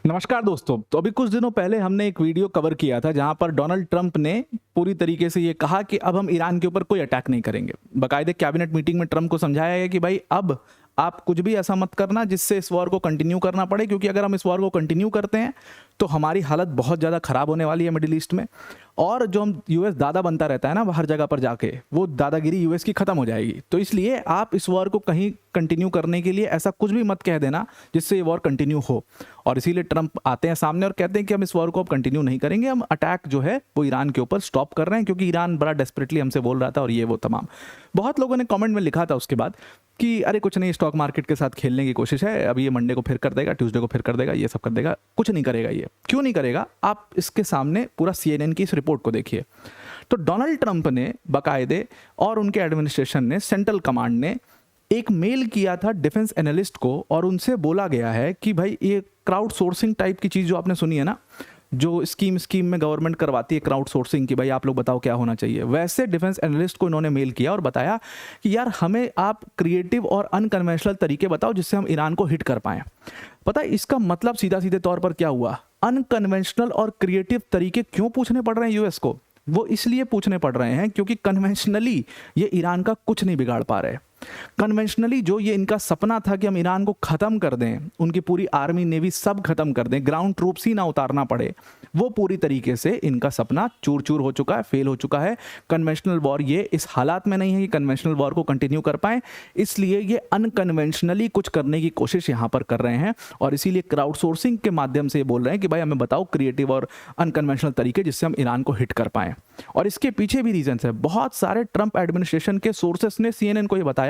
नमस्कार दोस्तों। तो अभी कुछ दिनों पहले हमने एक वीडियो कवर किया था जहां पर डोनाल्ड ट्रंप ने पूरी तरीके से ये कहा कि अब हम ईरान के ऊपर कोई अटैक नहीं करेंगे। बाकायदे कैबिनेट मीटिंग में ट्रंप को समझाया गया कि भाई अब आप कुछ भी ऐसा मत करना जिससे इस वॉर को कंटिन्यू करना पड़े, क्योंकि अगर हम इस वॉर को कंटिन्यू करते हैं तो हमारी हालत बहुत ज़्यादा खराब होने वाली है मिडिल ईस्ट में। और जो हम यूएस दादा बनता रहता है ना हर जगह पर जाके, वो दादागिरी यूएस की खत्म हो जाएगी। तो इसलिए आप इस वॉर को कहीं कंटिन्यू करने के लिए ऐसा कुछ भी मत कह देना जिससे ये वॉर कंटिन्यू हो। और इसीलिए ट्रंप आते हैं सामने और कहते हैं कि हम इस वॉर को अब कंटिन्यू नहीं करेंगे, हम अटैक जो है वो ईरान के ऊपर स्टॉप कर रहे हैं, क्योंकि ईरान बड़ा डेस्परेटली हमसे बोल रहा था और ये वो तमाम। बहुत लोगों ने कमेंट में लिखा था उसके बाद कि अरे कुछ नहीं, स्टॉक मार्केट के साथ खेलने की कोशिश है, अभी ये मंडे को फिर कर देगा, ट्यूसडे को फिर कर देगा, ये सब कर देगा। कुछ नहीं करेगा। ये क्यों नहीं करेगा? आप इसके सामने पूरा CNN की इस रिपोर्ट को देखिए। तो डोनाल्ड ट्रंप ने बाकायदे और उनके एडमिनिस्ट्रेशन ने, सेंट्रल कमांड ने एक मेल किया था डिफेंस एनालिस्ट को, और उनसे बोला गया है कि भाई ये क्राउड सोर्सिंग टाइप की चीज़ जो आपने सुनी है ना, जो स्कीम में गवर्नमेंट करवाती है क्राउड सोर्सिंग की, भाई आप लोग बताओ क्या होना चाहिए, वैसे डिफेंस एनालिस्ट को इन्होंने मेल किया और बताया कि यार हमें आप क्रिएटिव और अनकन्वेंशनल तरीके बताओ जिससे हम ईरान को हिट कर पाएं। पता है इसका मतलब सीधा सीधे तौर पर क्या हुआ? अनकन्वेंशनल और क्रिएटिव तरीके क्यों पूछने पड़ रहे हैं यूएस को? वो इसलिए पूछने पड़ रहे हैं क्योंकि कन्वेंशनली ये ईरान का कुछ नहीं बिगाड़ पा रहे। कन्वेंशनली जो ये इनका सपना था कि हम ईरान को खत्म कर दें, उनकी पूरी आर्मी नेवी सब खत्म कर दें, ग्राउंड ट्रूप्स ही ना उतारना पड़े, वो पूरी तरीके से इनका सपना चूर चूर हो चुका है, फेल हो चुका है। कन्वेंशनल वॉर ये इस हालात में नहीं है कि कन्वेंशनल वॉर को कंटिन्यू कर पाए, इसलिए ये अनकन्वेंशनली कुछ करने की कोशिश यहां पर कर रहे हैं। और इसीलिए क्राउड सोर्सिंग के माध्यम से ये बोल रहे हैं कि भाई हमें बताओ क्रिएटिव और अनकन्वेंशनल तरीके जिससे हम ईरान को हिट कर पाएं। और इसके पीछे भी रीजंस है। बहुत सारे ट्रंप एडमिनिस्ट्रेशन के सोर्सेस ने CNN को ये बताया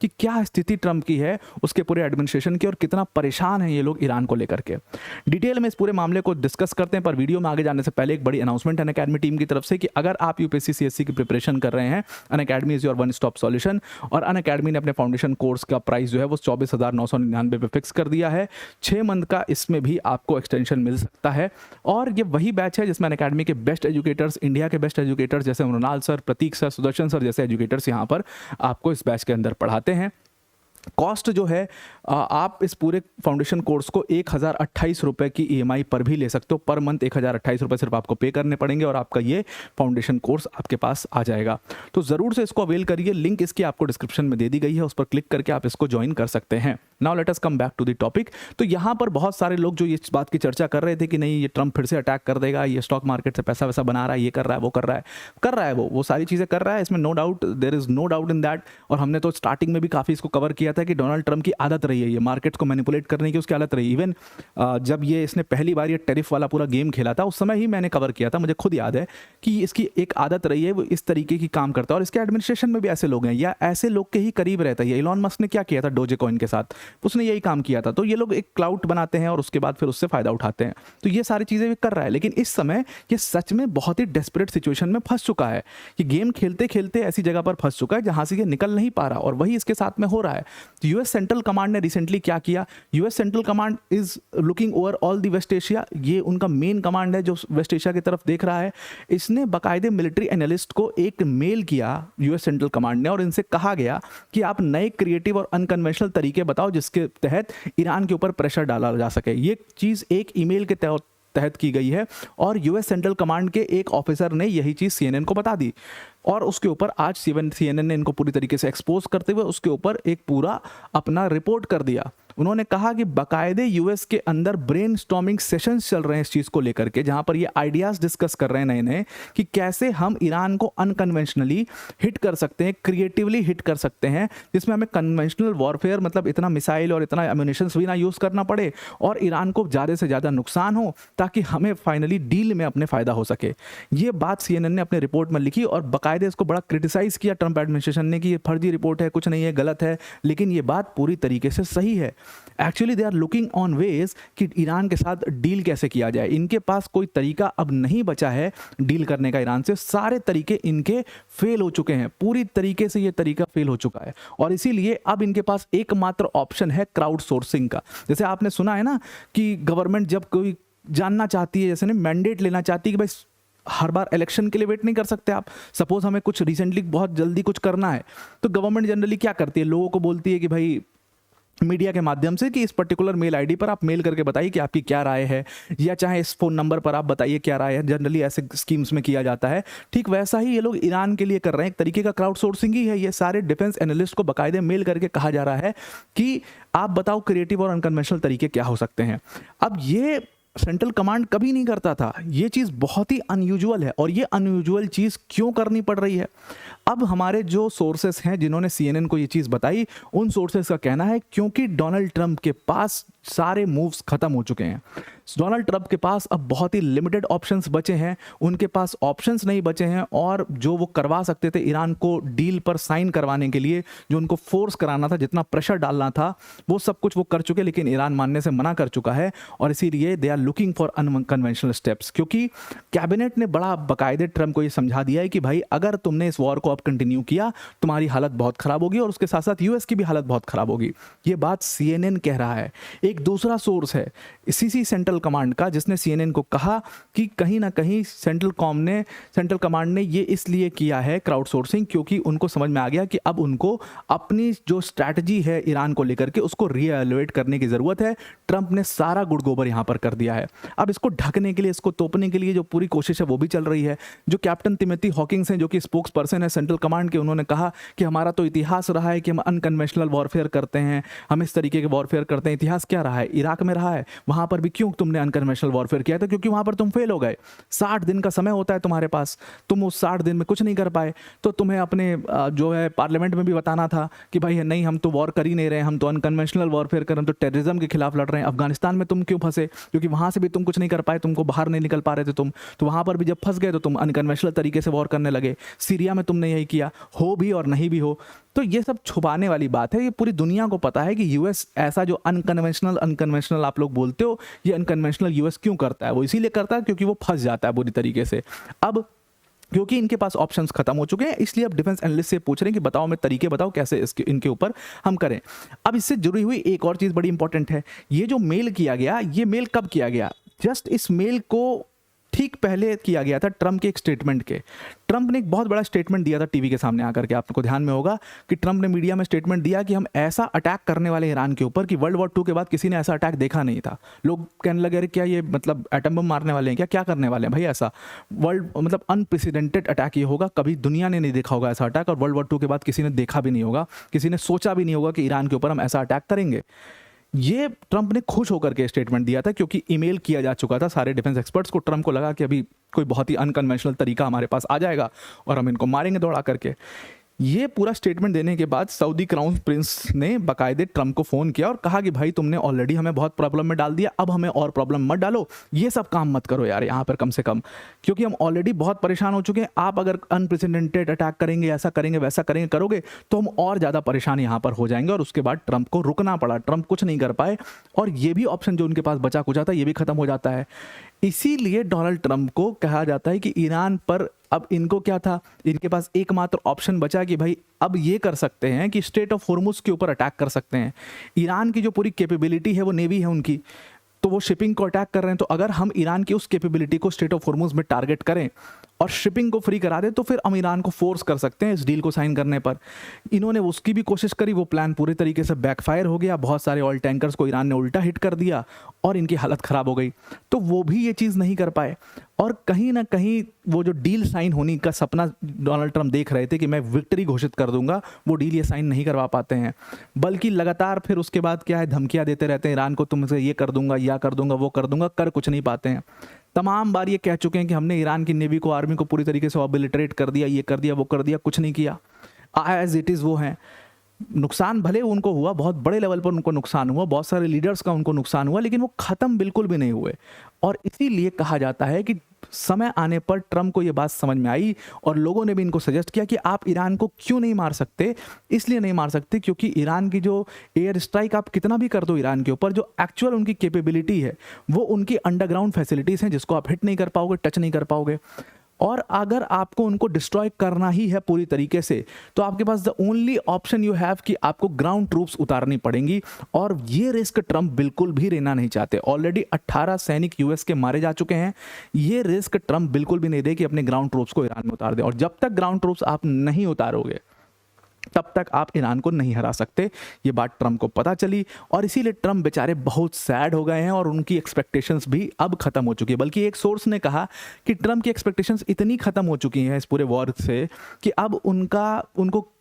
कि क्या स्थिति ट्रंप की है, उसके पूरे एडमिनिस्ट्रेशन की, और कितना परेशान है ये लोग ईरान को लेकर के। डिटेल में इस पूरे मामले को डिस्कस करते हैं, पर वीडियो में आगे जाने से पहले एक बड़ी अनाउंसमेंट है अनअकैडमी टीम की तरफ से कि अगर आप यूपीएससी CSC की प्रिपरेशन कर रहे हैं, Unacademy is your one stop solution. और अनअकैडमी ने अपने फाउंडेशन कोर्स का प्राइस जो है वो 24,999 पे फिक्स कर दिया है। 6 मंथ का इसमें भी आपको एक्सटेंशन मिल सकता है। और ये वही बैच है जिसमें अनअकैडमी के बेस्ट एजुकेटर्स, इंडिया के बेस्ट एजुकेटर्स जैसे मृणाल सर, प्रतीक सर, सुदर्शन सर जैसे एजुकेटर्स यहाँ पर आपको इस बैच के अंदर पढ़ाते हैं। कॉस्ट जो है आप इस पूरे फाउंडेशन कोर्स को 1,028 रुपये की EMI पर भी ले सकते हो। पर मंथ 1,028 रुपये सिर्फ आपको पे करने पड़ेंगे और आपका ये फाउंडेशन कोर्स आपके पास आ जाएगा। तो ज़रूर से इसको अवेल करिए, लिंक इसकी आपको डिस्क्रिप्शन में दे दी गई है, उस पर क्लिक करके आप इसको ज्वाइन कर सकते हैं। Now let us come back to the topic. तो यहाँ पर बहुत सारे लोग जो इस बात की चर्चा कर रहे थे कि नहीं ये ट्रंप फिर से अटैक कर देगा, ये स्टॉक मार्केट से पैसा वैसा बना रहा है, ये कर रहा है, वो कर रहा है, वो सारी चीज़ें कर रहा है, इसमें no doubt, there is no doubt in that. और हमने तो स्टार्टिंग में भी काफ़ी इसको कवर किया था कि डोनाल्ड ट्रंप की आदत रही है, ये मार्केट्स को मैनिपुलेट करने की उसकी आदत रही। इवन जब ये इसने पहली बार ये टैरिफ वाला पूरा गेम खेला था, उस समय ही मैंने कवर किया था, मुझे खुद याद है कि इसकी एक आदत रही है, वो इस तरीके की काम करता है। और इसके एडमिनिस्ट्रेशन में भी ऐसे लोग हैं या ऐसे लोग के ही करीब रहता है। इलॉन मस्क ने क्या किया था डोजे कॉइन के साथ, उसने यही काम किया था। तो ये लोग एक क्लाउड बनाते हैं और उसके बाद फिर उससे फायदा उठाते हैं। तो ये सारी चीजें भी कर रहा है, लेकिन इस समय ये सच में बहुत ही डेस्परेट सिचुएशन में फंस चुका है। ये गेम खेलते खेलते ऐसी जगह पर फंस चुका है जहां से ये निकल नहीं पा रहा, और वही इसके साथ में हो रहा है। तो यूएस सेंट्रल कमांड ने रिसेंटली क्या किया? US Central Command is looking over all the West Asia. ये उनका मेन कमांड है जो वेस्ट एशिया की तरफ देख रहा है। इसने बाकायदे मिलिट्री एनालिस्ट को एक मेल किया यूएस सेंट्रल कमांड ने, और इनसे कहा गया कि आप नए क्रिएटिव और अनकन्वेंशनल तरीके बताओ जिसके तहत ईरान के ऊपर प्रेशर डाला जा सके। ये चीज एक ईमेल के तहत की गई है, और यूएस सेंट्रल कमांड के एक ऑफिसर ने यही चीज CNN को बता दी। और उसके ऊपर आज CNN ने इनको पूरी तरीके से एक्सपोज करते हुए उसके ऊपर एक पूरा अपना रिपोर्ट कर दिया। उन्होंने कहा कि बाकायदे यूएस के अंदर ब्रेनस्टॉर्मिंग सेशंस चल रहे हैं इस चीज़ को लेकर के, जहां पर ये आइडियाज़ डिस्कस कर रहे हैं नए नए कि कैसे हम ईरान को अनकन्वेंशनली हिट कर सकते हैं, क्रिएटिवली हिट कर सकते हैं, जिसमें हमें कन्वेंशनल वॉरफेयर मतलब इतना मिसाइल और इतना एम्यूनिशंस भी ना यूज़ करना पड़े और ईरान को ज़्यादा से ज़्यादा नुकसान हो, ताकि हमें फाइनली डील में अपने फ़ायदा हो सके। ये बात CNN ने अपने रिपोर्ट में लिखी और बाकायदे इसको बड़ा क्रिटिसाइज़ किया ट्रंप एडमिनिस्ट्रेशन ने कि ये फर्जी रिपोर्ट है, कुछ नहीं है, गलत है। लेकिन ये बात पूरी तरीके से सही है। Actually they are looking on ways कि ईरान के साथ डील कैसे किया जाए। इनके पास कोई तरीका अब नहीं बचा है डील करने का ईरान से, सारे तरीके इनके फेल हो चुके हैं, पूरी तरीके से ये तरीका फेल हो चुका है। और इसीलिए अब इनके पास एकमात्र ऑप्शन है क्राउड सोर्सिंग का। जैसे आपने सुना है ना कि गवर्नमेंट जब कोई जानना चाहती है, जैसे ना मैंडेट लेना चाहती है कि भाई हर बार इलेक्शन के लिए वेट नहीं कर सकते आप। सपोज हमें कुछ रिसेंटली बहुत जल्दी कुछ करना है, तो गवर्नमेंट जनरली क्या करती है, लोगों को बोलती है कि भाई मीडिया के माध्यम से कि इस पर्टिकुलर मेल आईडी पर आप मेल करके बताइए कि आपकी क्या राय है, या चाहे इस फ़ोन नंबर पर आप बताइए क्या राय है। जनरली ऐसे स्कीम्स में किया जाता है। ठीक वैसा ही ये लोग ईरान के लिए कर रहे हैं, एक तरीके का क्राउड सोर्सिंग ही है। ये सारे डिफेंस एनालिस्ट को बाकायदे मेल करके कहा जा रहा है कि आप बताओ क्रिएटिव और अनकन्वेंशनल तरीके क्या हो सकते हैं। अब ये सेंट्रल कमांड कभी नहीं करता था, ये चीज़ बहुत ही अनयूजुअल है। और ये अनयूजुअल चीज़ क्यों करनी पड़ रही है? अब हमारे जो सोर्सेस हैं जिन्होंने CNN को ये चीज़ बताई, उन सोर्सेस का कहना है क्योंकि डोनाल्ड ट्रंप के पास सारे मूव्स खत्म हो चुके हैं। डोनाल्ड ट्रंप के पास अब बहुत ही लिमिटेड ऑप्शंस बचे हैं, उनके पास ऑप्शंस नहीं बचे हैं। और जो वो करवा सकते थे ईरान को डील पर साइन करवाने के लिए, जो उनको फोर्स कराना था, जितना प्रेशर डालना था, वो सब कुछ वो कर चुके, लेकिन ईरान मानने से मना कर चुका है। और इसीलिए they are looking for unconventional steps, क्योंकि कैबिनेट ने बड़ा बाकायदे ट्रंप को ये समझा दिया है कि भाई अगर तुमने इस वॉर को अब कंटिन्यू किया, तुम्हारी हालत बहुत खराब होगी और उसके साथ साथ यूएस की भी हालत बहुत खराब होगी। ये बात CNN कह रहा है। एक दूसरा सोर्स है सीसी सेंट्रल कमांड का, जिसने CNN को कहा कि कहीं ना कहीं सेंट्रल कमांड ने ये इसलिए किया है क्राउड सोर्सिंग, क्योंकि उनको समझ में आ गया कि अब उनको अपनी जो स्ट्रैटेजी है ईरान को लेकर के उसको रीएवैल्यूएट करने की ज़रूरत है। ट्रंप ने सारा गुड़ गोबर यहाँ पर कर दिया है। अब इसको ढकने के लिए, इसको तोपने के लिए जो पूरी कोशिश है वो भी चल रही है। जो कैप्टन तिमोथी हॉकिंग्स हैं, जो कि स्पोक्स पर्सन है सेंट्रल कमांड के, उन्होंने कहा कि हमारा तो इतिहास रहा है कि हम अनकन्वेंशनल वॉरफेयर करते हैं, हम इस तरीके के वॉरफेयर करते हैं। इतिहास क्या रहा है? इराक में रहा है, वहां पर भी क्यों तुमने अनकन्वेंशनल वॉरफेयर किया था? क्योंकि वहां पर तुम फेल हो गए। 60 दिन का समय होता है तुम्हारे पास, तुम उस 60 दिन में कुछ नहीं कर पाए, तो तुम्हें अपने जो है पार्लियामेंट में भी बताना था कि भाई नहीं, हम तो वॉर कर ही नहीं रहे, हम तो अनकन्वेंशनल वॉरफेयर कर, हम तो टेररिज्म के खिलाफ लड़ रहे हैं। अफगानिस्तान में तुम क्यों फंसे? क्योंकि वहां से भी तुम कुछ नहीं कर पाए, तुमको बाहर नहीं निकल पा रहे थे तुम, तो वहां पर भी जब फंस गए तो तुम अनकन्वेंशनल तरीके से वॉर करने लगे। सीरिया में तुमने यही किया, हो भी और नहीं भी हो। तो ये सब छुपाने वाली बात है। ये पूरी दुनिया को पता है कि यूएस ऐसा जो अनकन्वेंशनल आप लोग बोलते हो, ये अनकन्वेंशनल यूएस क्यों करता है? वो इसीलिए करता है क्योंकि वो फंस जाता है बुरी तरीके से। अब क्योंकि इनके पास ऑप्शंस खत्म हो चुके हैं, इसलिए अब डिफेंस एनालिस्ट से पूछ रहे हैं कि बताओ, मैं तरीके बताओ कैसे इनके ऊपर हम करें। अब इससे जुड़ी हुई एक और चीज़ बड़ी इंपॉर्टेंट है। ये जो मेल किया गया, ये मेल कब किया गया? जस्ट इस मेल को ठीक पहले किया गया था ट्रंप के एक स्टेटमेंट के। ट्रंप ने एक बहुत बड़ा स्टेटमेंट दिया था टीवी के सामने आकर के। आपको ध्यान में होगा कि ट्रंप ने मीडिया में स्टेटमेंट दिया कि हम ऐसा अटैक करने वाले ईरान के ऊपर कि वर्ल्ड वॉर 2 के बाद किसी ने ऐसा अटैक देखा नहीं था। लोग कहने लगे, अरे क्या ये मतलब एटम बम मारने वाले हैं क्या करने वाले हैं भाई? ऐसा वर्ल्ड मतलब अनप्रेसिडेंटेड अटैक ये होगा, कभी दुनिया ने नहीं देखा होगा ऐसा अटैक, और वर्ल्ड वॉर 2 के बाद किसी ने देखा भी नहीं होगा, किसी ने सोचा भी नहीं होगा कि ईरान के ऊपर हम ऐसा अटैक करेंगे। ये ट्रंप ने खुश होकर के स्टेटमेंट दिया था, क्योंकि ईमेल किया जा चुका था सारे डिफेंस एक्सपर्ट्स को। ट्रंप को लगा कि अभी कोई बहुत ही अनकन्वेंशनल तरीका हमारे पास आ जाएगा और हम इनको मारेंगे दौड़ा करके। ये पूरा स्टेटमेंट देने के बाद सऊदी क्राउन प्रिंस ने बाकायदे ट्रंप को फ़ोन किया और कहा कि भाई तुमने ऑलरेडी हमें बहुत प्रॉब्लम में डाल दिया, अब हमें और प्रॉब्लम मत डालो, ये सब काम मत करो यार यहाँ पर कम से कम, क्योंकि हम ऑलरेडी बहुत परेशान हो चुके हैं। आप अगर अनप्रेसिडेंटेड अटैक करेंगे, ऐसा करेंगे वैसा करेंगे करोगे तो हम और ज़्यादा परेशान यहाँ पर हो जाएंगे। और उसके बाद ट्रंप को रुकना पड़ा, ट्रंप कुछ नहीं कर पाए और ये भी ऑप्शन जो उनके पास बचा कुचा था ये भी खत्म हो जाता है। इसीलिए डोनाल्ड ट्रंप को कहा जाता है कि ईरान पर अब इनको क्या था, इनके पास एकमात्र ऑप्शन बचा कि भाई अब ये कर सकते हैं कि स्ट्रेट ऑफ हॉर्मुज के ऊपर अटैक कर सकते हैं। ईरान की जो पूरी कैपेबिलिटी है वो नेवी है उनकी, तो वो शिपिंग को अटैक कर रहे हैं। तो अगर हम ईरान की उस कैपेबिलिटी को स्ट्रेट ऑफ हॉर्मुज में टारगेट करें और शिपिंग को फ्री करा दें तो फिर हम ईरान को फोर्स कर सकते हैं इस डील को साइन करने पर। इन्होंने उसकी भी कोशिश करी, वो प्लान पूरी तरीके से बैकफायर हो गया। बहुत सारे ऑयल टैंकर्स को ईरान ने उल्टा हिट कर दिया और इनकी हालत ख़राब हो गई, तो वो भी ये चीज़ नहीं कर पाए। और कहीं ना कहीं वो जो डील साइन होने का सपना डोनाल्ड ट्रंप देख रहे थे कि मैं विक्ट्री घोषित कर दूंगा, वो डील ये साइन नहीं करवा पाते हैं, बल्कि लगातार फिर उसके बाद क्या है, धमकियां देते रहते हैं ईरान को, तुमसे ये कर दूंगा, या कर दूंगा, वो कर दूंगा, कर कुछ नहीं पाते हैं। तमाम बार ये कह चुके हैं कि हमने ईरान की नेवी को, आर्मी को पूरी तरीके से ऑबिलिटरेट कर दिया, ये कर दिया, वो कर दिया, कुछ नहीं किया। एज इट इज़ वो हैं। नुकसान भले उनको हुआ, बहुत बड़े लेवल पर उनको नुकसान हुआ, बहुत सारे लीडर्स का उनको नुकसान हुआ, लेकिन वो ख़त्म बिल्कुल भी नहीं हुए। और इसीलिए कहा जाता है कि समय आने पर ट्रंप को ये बात समझ में आई और लोगों ने भी इनको सजेस्ट किया कि आप ईरान को क्यों नहीं मार सकते। इसलिए नहीं मार सकते क्योंकि ईरान की जो एयर स्ट्राइक आप कितना भी कर दो ईरान के ऊपर, जो एक्चुअल उनकी कैपेबिलिटी है वो उनकी अंडरग्राउंड फैसिलिटीज़ हैं जिसको आप हिट नहीं कर पाओगे, टच नहीं कर पाओगे। और अगर आपको उनको डिस्ट्रॉय करना ही है पूरी तरीके से, तो आपके पास the only option you have कि आपको ग्राउंड ट्रूप्स उतारनी पड़ेंगी। और ये रिस्क ट्रंप बिल्कुल भी लेना नहीं चाहते। ऑलरेडी 18 सैनिक यूएस के मारे जा चुके हैं। ये रिस्क ट्रंप बिल्कुल भी नहीं दे कि अपने ग्राउंड ट्रूप्स को ईरान में उतार दे। और जब तक ग्राउंड ट्रूप्स आप नहीं उतारोगे तब तक आप ईरान को नहीं हरा सकते। ये बात ट्रम्प को पता चली और इसीलिए ट्रम्प बेचारे बहुत सैड हो गए हैं और उनकी एक्सपेक्टेशंस भी अब खत्म हो चुकी है। बल्कि एक सोर्स ने कहा कि ट्रम्प की एक्सपेक्टेशंस इतनी खत्म हो चुकी हैं इस पूरे वॉर से कि अब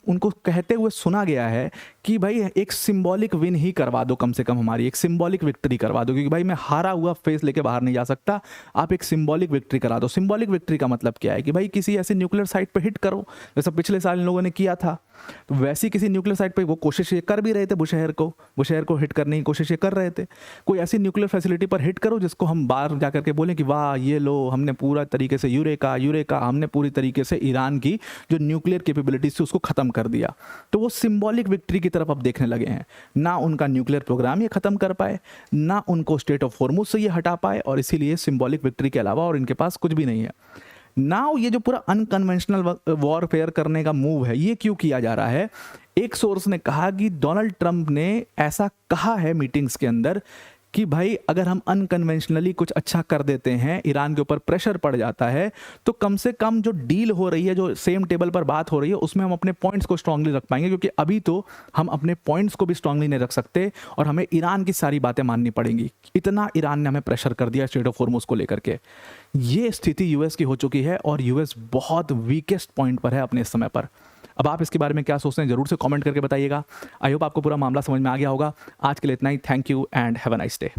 उनको कहते हुए सुना गया है कि भाई एक सिंबॉलिक विन ही करवा दो, कम से कम हमारी एक सिंबॉलिक विक्ट्री करवा दो, क्योंकि भाई मैं हारा हुआ फेस लेके बाहर नहीं जा सकता, आप एक सिंबॉलिक विक्ट्री करा दो। सिंबॉलिक विक्ट्री का मतलब क्या है कि भाई किसी ऐसे न्यूक्लियर साइट पे हिट करो जैसा पिछले साल इन लोगों ने किया था। तो वैसी किसी न्यूक्लियर साइट पे वो कोशिश ये कर भी रहे थे, बुशहर को हिट करने की कोशिश ये कर रहे थे। कोई ऐसी न्यूक्लियर फैसिलिटी पर हिट करो जिसको हम बाहर जाकर के बोलें कि वाह ये लो, हमने पूरा तरीके से यूरेका हमने पूरी तरीके से ईरान की जो न्यूक्लियर कैपेबिलिटीज थी उसको खत्म कर दिया। तो वो सिंबॉलिक विक्ट्री की तरफ अब देखने लगे हैं। ना उनका न्यूक्लियर प्रोग्राम ये खत्म कर पाए, ना उनको स्टेट ऑफ हॉर्मुज से ये हटा पाए, और इसीलिए सिंबॉलिक विक्ट्री के अलावा और इनके पास कुछ भी नहीं है। नाउ ये जो पूरा अनकन्वेंशनल वॉरफेयर करने का मूव है ये क्यों किया जा रहा है? एक सोर्स ने कहा कि डोनाल्ड ट्रंप ने ऐसा कहा है मीटिंग्स के अंदर कि भाई अगर हम अनकन्वेंशनली कुछ अच्छा कर देते हैं, ईरान के ऊपर प्रेशर पड़ जाता है, तो कम से कम जो डील हो रही है, जो सेम टेबल पर बात हो रही है, उसमें हम अपने पॉइंट्स को स्ट्रांगली रख पाएंगे। क्योंकि अभी तो हम अपने पॉइंट्स को भी स्ट्रांगली नहीं रख सकते और हमें ईरान की सारी बातें माननी पड़ेंगी। इतना ईरान ने हमें प्रेशर कर दिया स्टेट ऑफ हॉर्मुज को लेकर के। ये स्थिति यूएस की हो चुकी है और यूएस बहुत वीकेस्ट पॉइंट पर है अपने इस समय पर। अब आप इसके बारे में क्या सोचते हैं जरूर से कमेंट करके बताइएगा। आई होप आपको पूरा मामला समझ में आ गया होगा। आज के लिए इतना ही। Thank you and have a nice day.